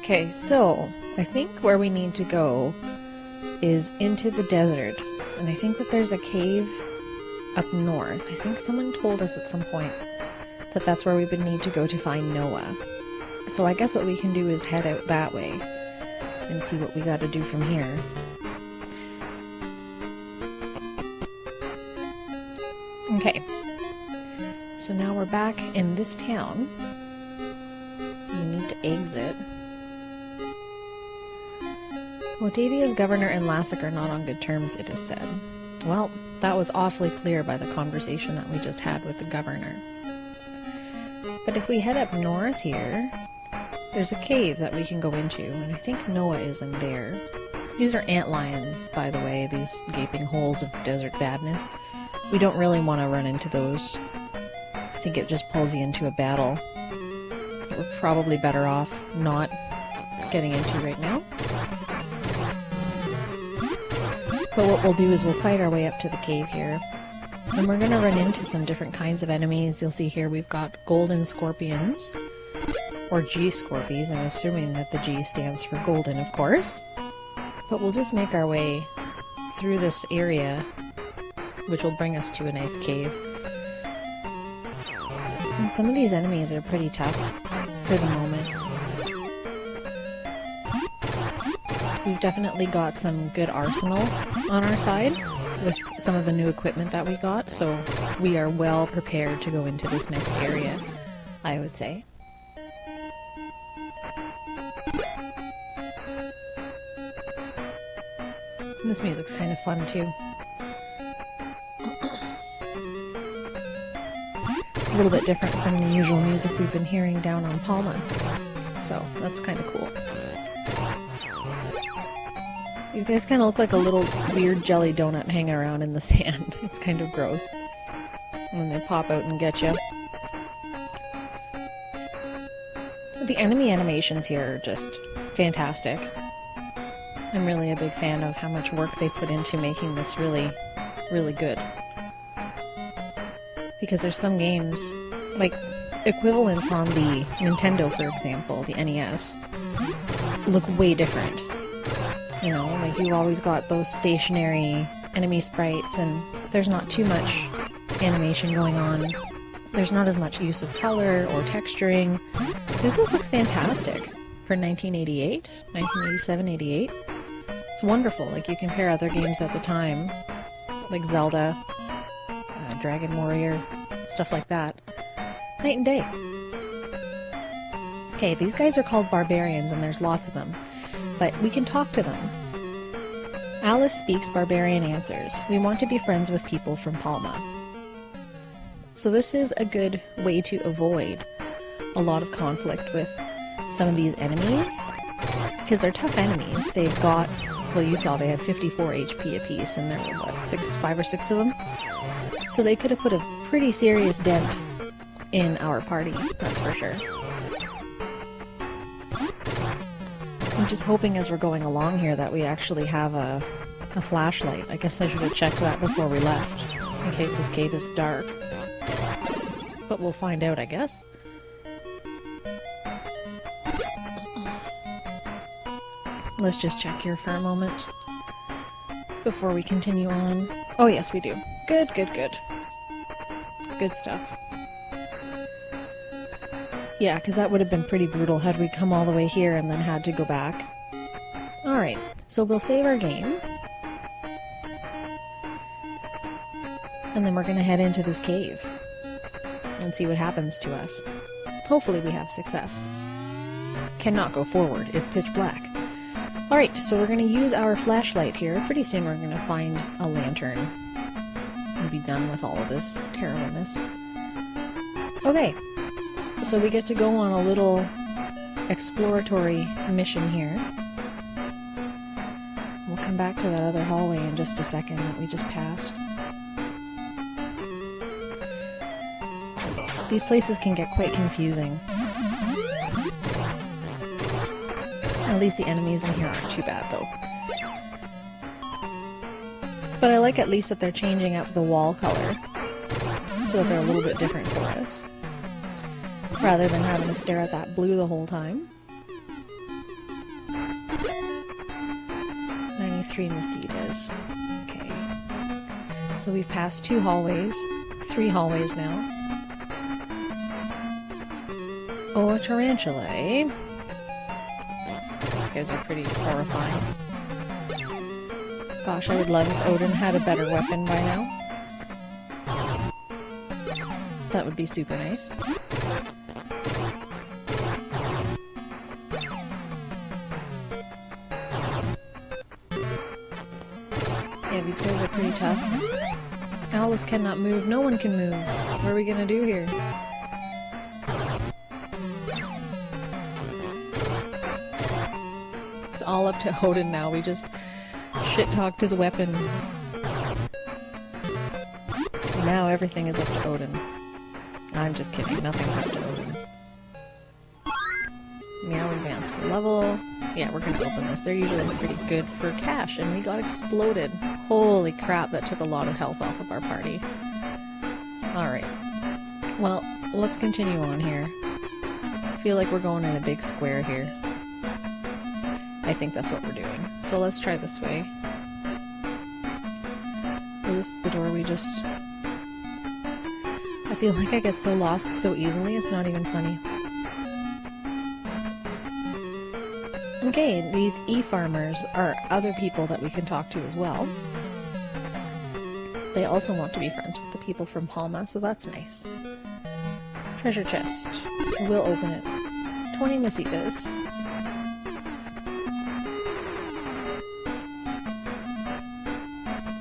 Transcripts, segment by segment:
Okay, so I think where we need to go is into the desert, and I think that there's a cave up north. I think someone told us at some point that that's where we would need to go to find Noah. So I guess what we can do is head out that way and see what we gotta do from here. Okay, so now we're back in this town. We need to exit. Motavia's governor and Lassic are not on good terms, it is said. Well, that was awfully clear by the conversation that we just had with the governor. But if we head up north here, there's a cave that we can go into, and I think Noah is in there. These are antlions, by the way, these gaping holes of desert badness. We don't really want to run into those. I think it just pulls you into a battle that we're probably better off not getting into right now. But what we'll do is we'll fight our way up to the cave here. And we're going to run into some different kinds of enemies. You'll see here we've got golden scorpions, or G-scorpies. I'm assuming that the G stands for golden, of course. But we'll just make our way through this area, which will bring us to a nice cave. And some of these enemies are pretty tough for the moment. We've definitely got some good arsenal on our side with some of the new equipment that we got, so we are well prepared to go into this next area, I would say. This music's kind of fun too. It's a little bit different from the usual music we've been hearing down on Palma, so that's kind of cool. These guys kind of look like a little weird jelly donut hanging around in the sand. It's kind of gross. And they pop out and get you. The enemy animations here are just fantastic. I'm really a big fan of how much work they put into making this really, really good. Because there's some games, like equivalents on the Nintendo, for example, the NES, look way different. You know, like you've always got those stationary enemy sprites, and there's not too much animation going on. There's not as much use of color or texturing. This looks fantastic for 1988, 1987, 88. It's wonderful. Like, you compare other games at the time, like Zelda, Dragon Warrior, stuff like that. Night and day. Okay, these guys are called barbarians, and there's lots of them. But we can talk to them. Alice speaks, barbarian answers. We want to be friends with people from Palma. So this is a good way to avoid a lot of conflict with some of these enemies, because they're tough enemies. They've got, well, you saw they had 54 HP apiece, and there were, what, 5 or 6 of them? So they could have put a pretty serious dent in our party, that's for sure. I'm just hoping as we're going along here that we actually have a flashlight. I guess I should have checked that before we left, in case this cave is dark. But we'll find out, I guess. Let's just check here for a moment before we continue on. Oh yes, we do. Good, good, good. Good stuff. Yeah, because that would have been pretty brutal had we come all the way here and then had to go back. Alright, so we'll save our game. And then we're going to head into this cave and see what happens to us. Hopefully we have success. Cannot go forward, it's pitch black. Alright, so we're going to use our flashlight here. Pretty soon we're going to find a lantern and be done with all of this terribleness. Okay. So we get to go on a little exploratory mission here. We'll come back to that other hallway in just a second that we just passed. These places can get quite confusing. At least the enemies in here aren't too bad, though. But I like at least that they're changing up the wall color, so that they're a little bit different for us, rather than having to stare at that blue the whole time. 3 Masitas. Okay. So we've passed 2 hallways. 3 hallways now. Oh, a tarantula, eh? These guys are pretty horrifying. Gosh, I would love if Odin had a better weapon by now. That would be super nice. Yeah, these guys are pretty tough. Alice cannot move. No one can move. What are we gonna do here? It's all up to Odin now. We just shit-talked his weapon. Now everything is up to Odin. I'm just kidding. Nothing's up to Odin. Meow advanced level. Yeah, we're gonna open this. They're usually pretty good for cash, and we got exploded. Holy crap, that took a lot of health off of our party. Alright. Well, let's continue on here. I feel like we're going in a big square here. I think that's what we're doing. So let's try this way. Is this the door we just... I feel like I get so lost so easily, it's not even funny. Okay, these e-farmers are other people that we can talk to as well. They also want to be friends with the people from Palma, so that's nice. Treasure chest. We'll open it. 20 Masitas.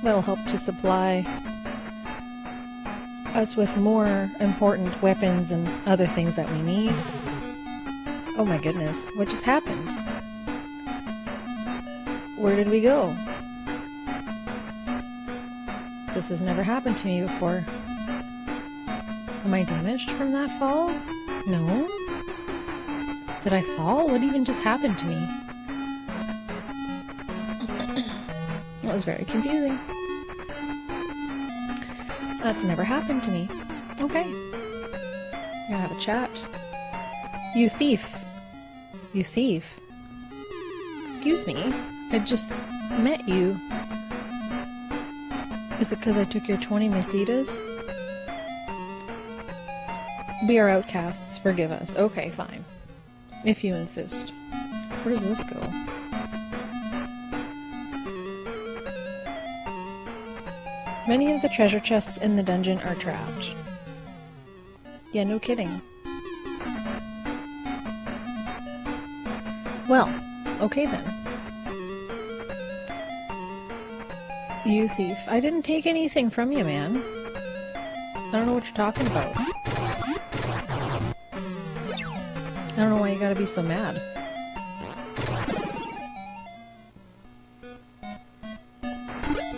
That'll help to supply us with more important weapons and other things that we need. Oh my goodness, what just happened? Where did we go? This has never happened to me before. Am I damaged from that fall? No? Did I fall? What even just happened to me? That was very confusing. That's never happened to me. Okay. We're gonna have a chat. You thief. You thief. Excuse me. I just met you. Is it because I took your 20 Masitas? We are outcasts. Forgive us. Okay, fine. If you insist. Where does this go? Many of the treasure chests in the dungeon are trapped. Yeah, no kidding. Well, okay then. You thief. I didn't take anything from you, man. I don't know what you're talking about. I don't know why you gotta be so mad.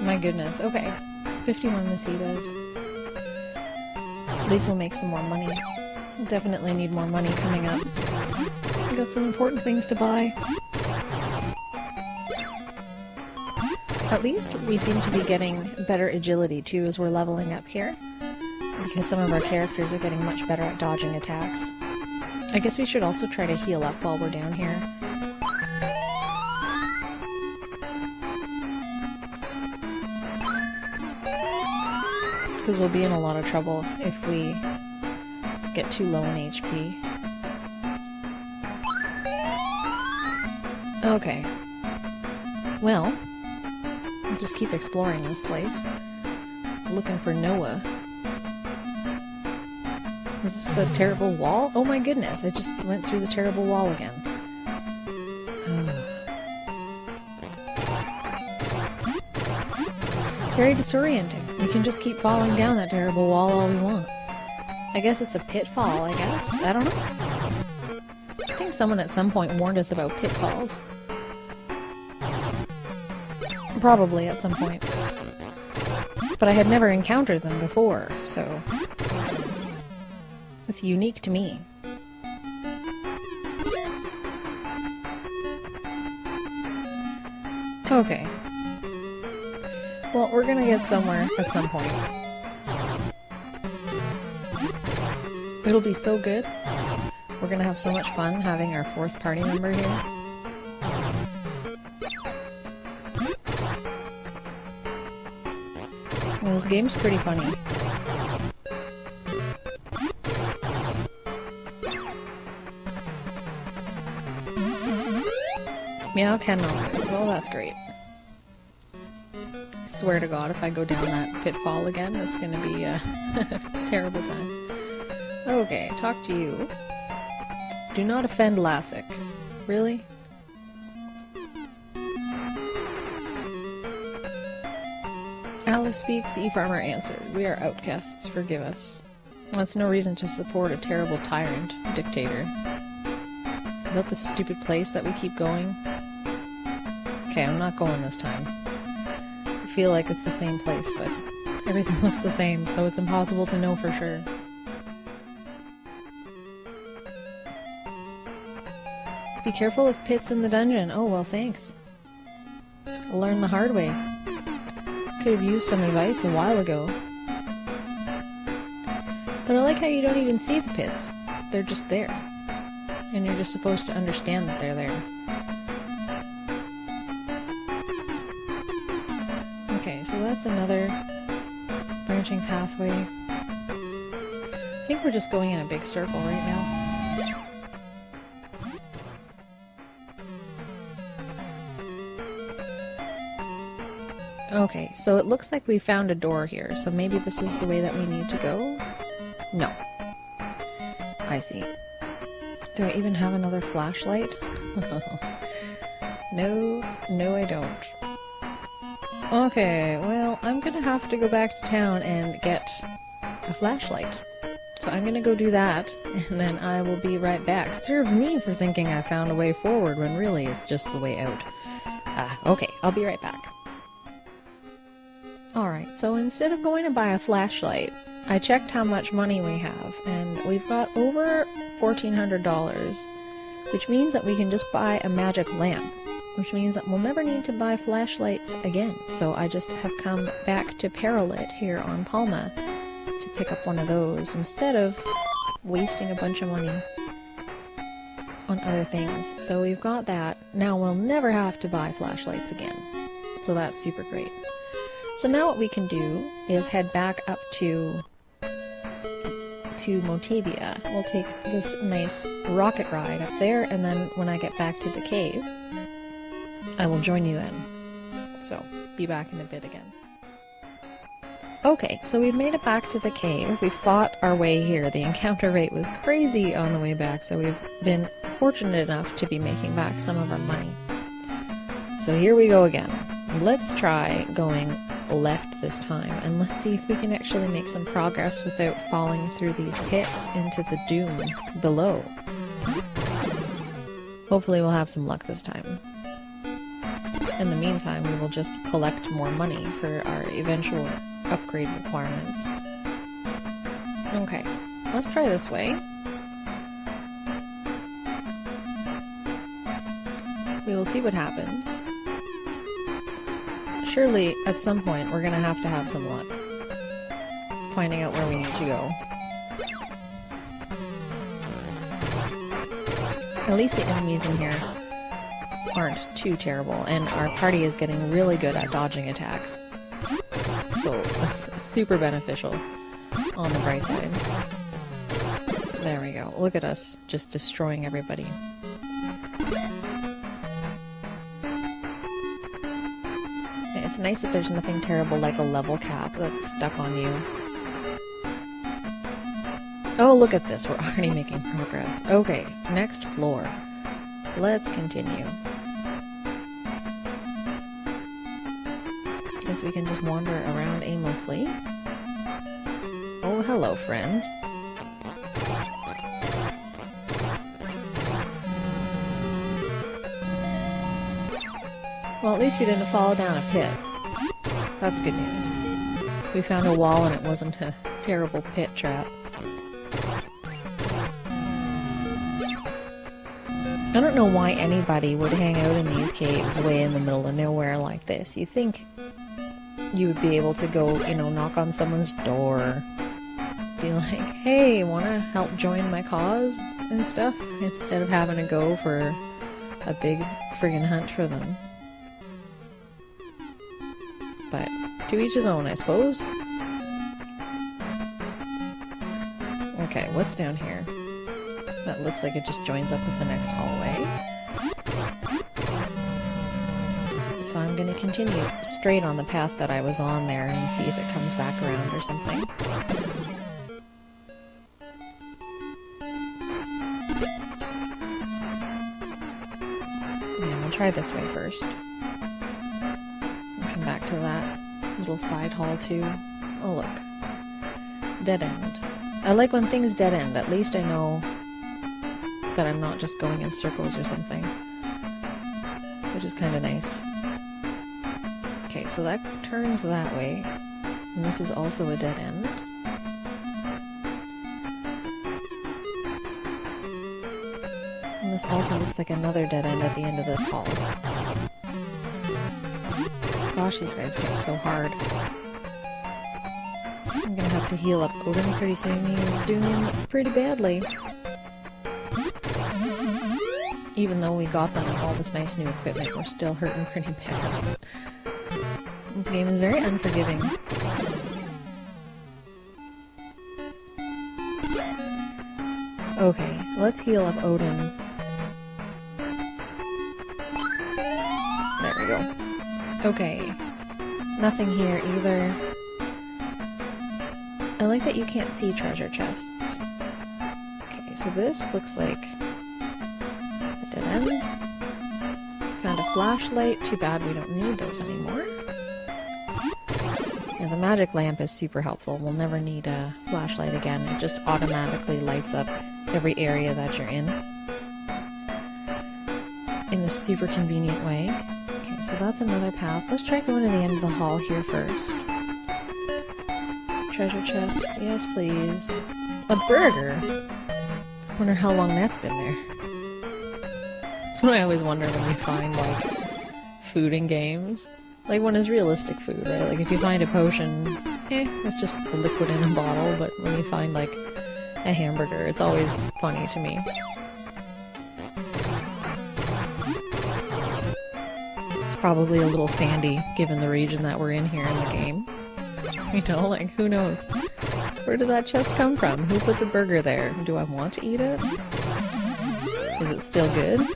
My goodness. Okay. 51 Masitas. At least we'll make some more money. We'll definitely need more money coming up. We got some important things to buy. At least we seem to be getting better agility too as we're leveling up here. Because some of our characters are getting much better at dodging attacks. I guess we should also try to heal up while we're down here. Because we'll be in a lot of trouble if we get too low in HP. Okay. Well, we'll just keep exploring this place. Looking for Noah. Is this the terrible wall? Oh my goodness, I just went through the terrible wall again. It's very disorienting. We can just keep falling down that terrible wall all we want. I guess it's a pitfall, I guess? I don't know. I think someone at some point warned us about pitfalls. Probably at some point. But I had never encountered them before, so... it's unique to me. Okay. Well, we're gonna get somewhere at some point. It'll be so good. We're gonna have so much fun having our 4th party member here. This game's pretty funny. Meow cannot move. Well, that's great. I swear to God, if I go down that pitfall again, it's gonna be a terrible time. Okay, talk to you. Do not offend Lassic. Really? Alice speaks, E-Farmer answered. We are outcasts, forgive us. That's no reason to support a terrible tyrant, dictator. Is that the stupid place that we keep going? Okay, I'm not going this time. I feel like it's the same place, but everything looks the same, so it's impossible to know for sure. Be careful of pits in the dungeon. Oh, well, thanks. Learn the hard way. Could have used some advice a while ago. But I like how you don't even see the pits. They're just there. And you're just supposed to understand that they're there. Okay, so that's another branching pathway. I think we're just going in a big circle right now. Okay, so it looks like we found a door here, so maybe this is the way that we need to go? No. I see. Do I even have another flashlight? No, I don't. Okay, well, I'm gonna have to go back to town and get a flashlight. So I'm gonna go do that, and then I will be right back. Serves me for thinking I found a way forward when really it's just the way out. Okay, I'll be right back. Alright, so instead of going to buy a flashlight, I checked how much money we have, and we've got over $1,400, which means that we can just buy a magic lamp, which means that we'll never need to buy flashlights again. So I just have come back to Paralit here on Palma to pick up one of those, instead of wasting a bunch of money on other things. So we've got that. Now we'll never have to buy flashlights again. So that's super great. So now what we can do is head back up to Motavia. We'll take this nice rocket ride up there, and then when I get back to the cave, I will join you then. So, be back in a bit again. Okay, so we've made it back to the cave. We fought our way here. The encounter rate was crazy on the way back, so we've been fortunate enough to be making back some of our money. So here we go again. Let's try going left this time, and let's see if we can actually make some progress without falling through these pits into the doom below. Hopefully we'll have some luck this time. In the meantime, we will just collect more money for our eventual upgrade requirements. Okay, let's try this way. We will see what happens. Surely, at some point, we're gonna have to have some luck finding out where we need to go. At least the enemies in here aren't too terrible, and our party is getting really good at dodging attacks. So, that's super beneficial on the bright side. There we go. Look at us, just destroying everybody. It's nice that there's nothing terrible like a level cap that's stuck on you. Oh, look at this. We're already making progress. Okay, next floor. Let's continue. Guess we can just wander around aimlessly. Oh, hello, friend. Well, at least we didn't fall down a pit. That's good news. We found a wall and it wasn't a terrible pit trap. I don't know why anybody would hang out in these caves way in the middle of nowhere like this. You think you would be able to go, you know, knock on someone's door, be like, hey, wanna help join my cause and stuff? Instead of having to go for a big friggin' hunt for them. But to each his own, I suppose. Okay, what's down here? That looks like it just joins up with the next hallway. So I'm going to continue straight on the path that I was on there and see if it comes back around or something. Yeah, I'll try this way first. And come back to that little side hall too. Oh look. Dead end. I like when things dead end. At least I know that I'm not just going in circles or something. Which is kind of nice. Okay, so that turns that way. And this is also a dead end. And this also looks like another dead end at the end of this hall. Gosh, these guys get so hard. I'm gonna have to heal up Odin pretty soon. He's doing pretty badly. Even though we got them all this nice new equipment, we're still hurting pretty bad. This game is very unforgiving. Okay, let's heal up Odin. There we go. Okay. Nothing here either. I like that you can't see treasure chests. Okay, so this looks like a dead end. Found a flashlight. Too bad we don't need those anymore. Yeah, the magic lamp is super helpful. We'll never need a flashlight again. It just automatically lights up every area that you're in a super convenient way. Okay, so that's another path. Let's try going to the end of the hall here first. Treasure chest. Yes, please. A burger? Wonder how long that's been there. That's what I always wonder when you find, like, food in games. Like, when it's realistic food, right? Like, if you find a potion, it's just a liquid in a bottle, but when you find, like, a hamburger, it's always funny to me. It's probably a little sandy, given the region that we're in here in the game. You know, like, who knows? Where did that chest come from? Who put the burger there? Do I want to eat it? Is it still good?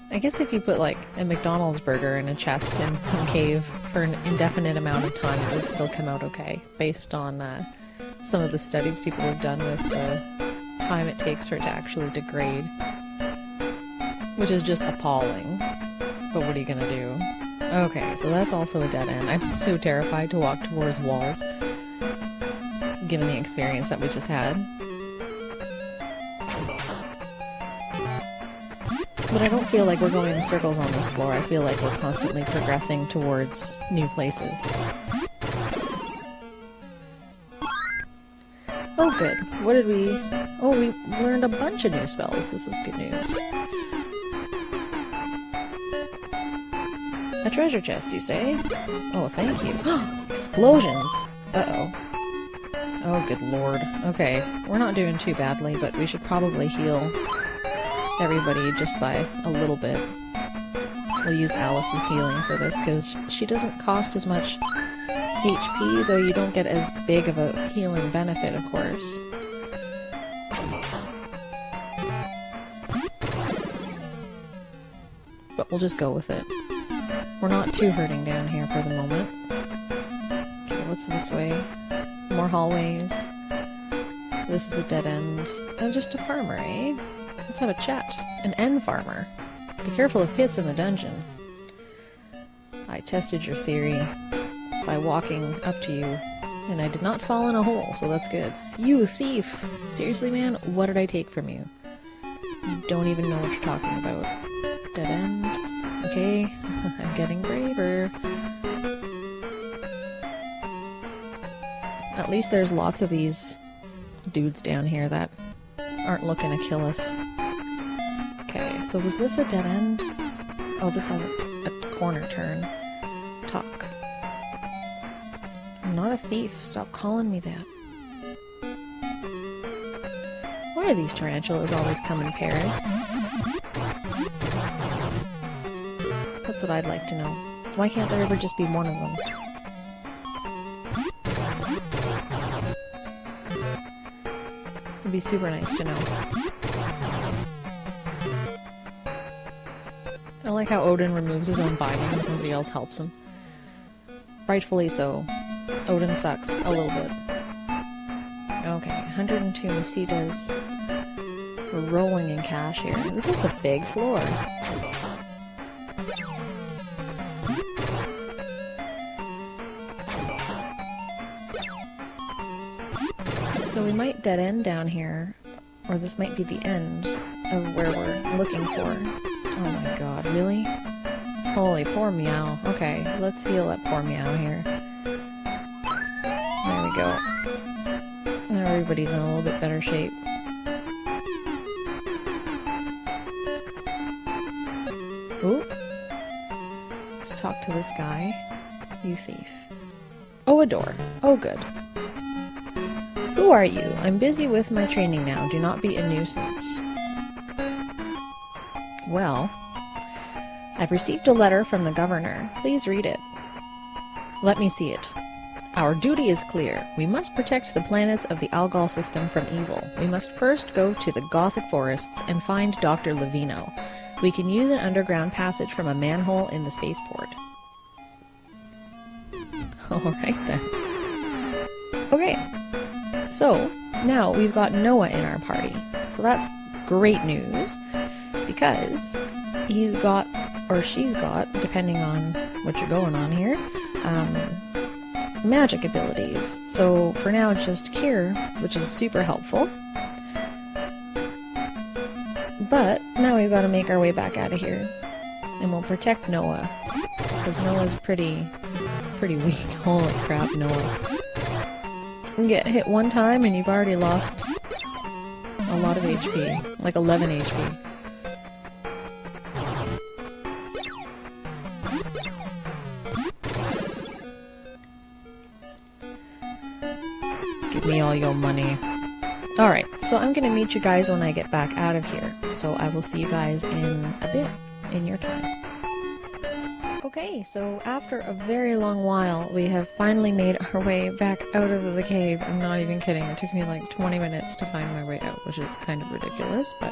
I guess if you put, like, a McDonald's burger in a chest in some cave for an indefinite amount of time, it would still come out okay, based on some of the studies people have done with the time it takes for it to actually degrade. Which is just appalling. But what are you gonna do? Okay, so that's also a dead end. I'm so terrified to walk towards walls, given the experience that we just had. But I don't feel like we're going in circles on this floor. I feel like we're constantly progressing towards new places. Oh, good. What did we... Oh, we learned a bunch of new spells. This is good news. A treasure chest, you say? Oh, thank you. Explosions! Uh-oh. Oh, good lord. Okay, we're not doing too badly, but we should probably heal everybody just by a little bit. We'll use Alice's healing for this, because she doesn't cost as much HP, though you don't get as big of a healing benefit, of course. But we'll just go with it. We're not too hurting down here for the moment. Okay, what's this way? More hallways. This is a dead end. And just a farmer, eh? Let's have a chat. An end farmer. Be careful of pits in the dungeon. I tested your theory by walking up to you, and I did not fall in a hole, so that's good. You thief! Seriously, man? What did I take from you? You don't even know what you're talking about. Dead end. Okay, I'm getting braver. At least there's lots of these dudes down here that aren't looking to kill us. Okay, so was this a dead end? Oh, this has a corner turn. Talk. I'm not a thief. Stop calling me that. Why do these tarantulas always come in pairs? That's what I'd like to know. Why can't there ever just be one of them? It'd be super nice to know. I like how Odin removes his own bindings, nobody else helps him. Rightfully so. Odin sucks a little bit. Okay, 102 Masitas. We're rolling in cash here. This is a big floor. So we might dead end down here, or this might be the end of where we're looking for. Oh my god, really? Holy, poor Meow. Okay, let's heal up poor Meow here. There we go. Now everybody's in a little bit better shape. Ooh. Let's talk to this guy. You thief. Oh, a door. Oh, good. Who are you? I'm busy with my training now. Do not be a nuisance. Well, I've received a letter from the governor. Please read it. Let me see it. Our duty is clear. We must protect the planets of the Algol system from evil. We must first go to the Gothic forests and find Dr. Levino. We can use an underground passage from a manhole in the spaceport. Alright then. Okay. So, now we've got Noah in our party. So that's great news, because he's got, or she's got, depending on what you're going on here, magic abilities. So for now it's just Cure, which is super helpful. But now we've got to make our way back out of here. And we'll protect Noah, because Noah's pretty weak. Holy crap, Noah. You get hit one time and you've already lost a lot of HP. Like 11 HP. Give me all your money. Alright, so I'm gonna meet you guys when I get back out of here. So I will see you guys in a bit, in your time. Okay, so after a very long while, we have finally made our way back out of the cave. I'm not even kidding, it took me like 20 minutes to find my way out, which is kind of ridiculous, but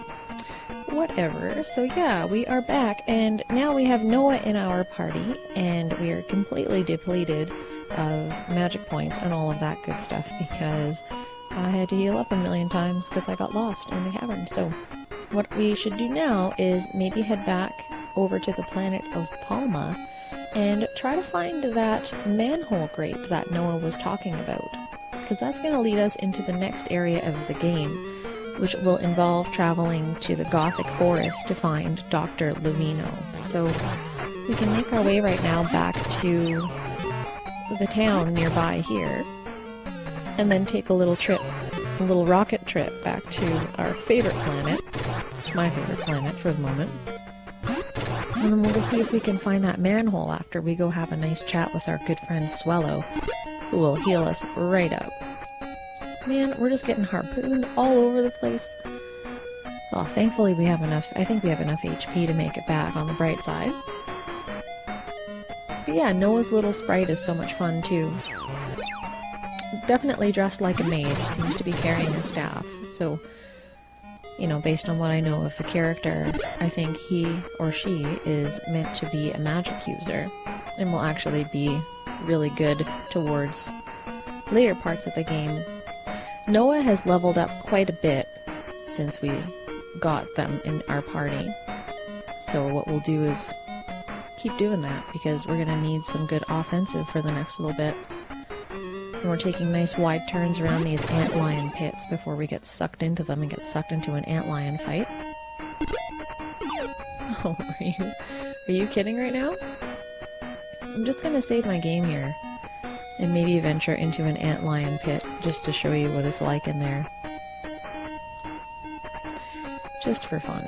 whatever. So yeah, we are back, and now we have Noah in our party, and we are completely depleted of magic points and all of that good stuff, because I had to heal up a million times because I got lost in the cavern. So what we should do now is maybe head back over to the planet of Palma and try to find that manhole grape that Noah was talking about, because that's going to lead us into the next area of the game, which will involve traveling to the Gothic forest to find Dr. Levino. So we can make our way right now back to the town nearby here, and then take a little trip, a little rocket trip back to our favorite planet. It's my favorite planet for the moment. And then we'll go see if we can find that manhole after we go have a nice chat with our good friend Swellow, who will heal us right up. Man, we're just getting harpooned all over the place. Well, thankfully we have enough, I think we have enough HP to make it back on the bright side. But yeah, Noah's little sprite is so much fun too. Definitely dressed like a mage, seems to be carrying a staff, so, you know, based on what I know of the character, I think he or she is meant to be a magic user, and will actually be really good towards later parts of the game. Noah has leveled up quite a bit since we got them in our party, so what we'll do is keep doing that, because we're gonna need some good offensive for the next little bit. And we're taking nice wide turns around these antlion pits before we get sucked into them and get sucked into an antlion fight. Oh, are you kidding right now? I'm just gonna save my game here and maybe venture into an antlion pit just to show you what it's like in there. Just for fun.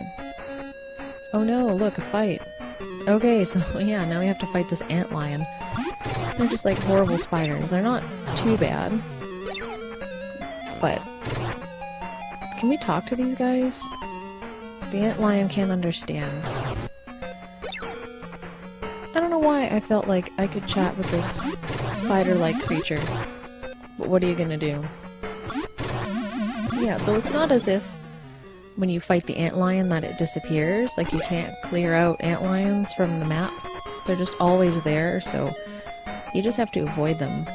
Oh no, look, a fight. Okay, so yeah, now we have to fight this antlion. They're just like horrible spiders. They're not too bad. But can we talk to these guys? The antlion can't understand. I don't know why I felt like I could chat with this spider-like creature. But what are you gonna do? Yeah, so it's not as if when you fight the antlion that it disappears. Like, you can't clear out antlions from the map. They're just always there, so you just have to avoid them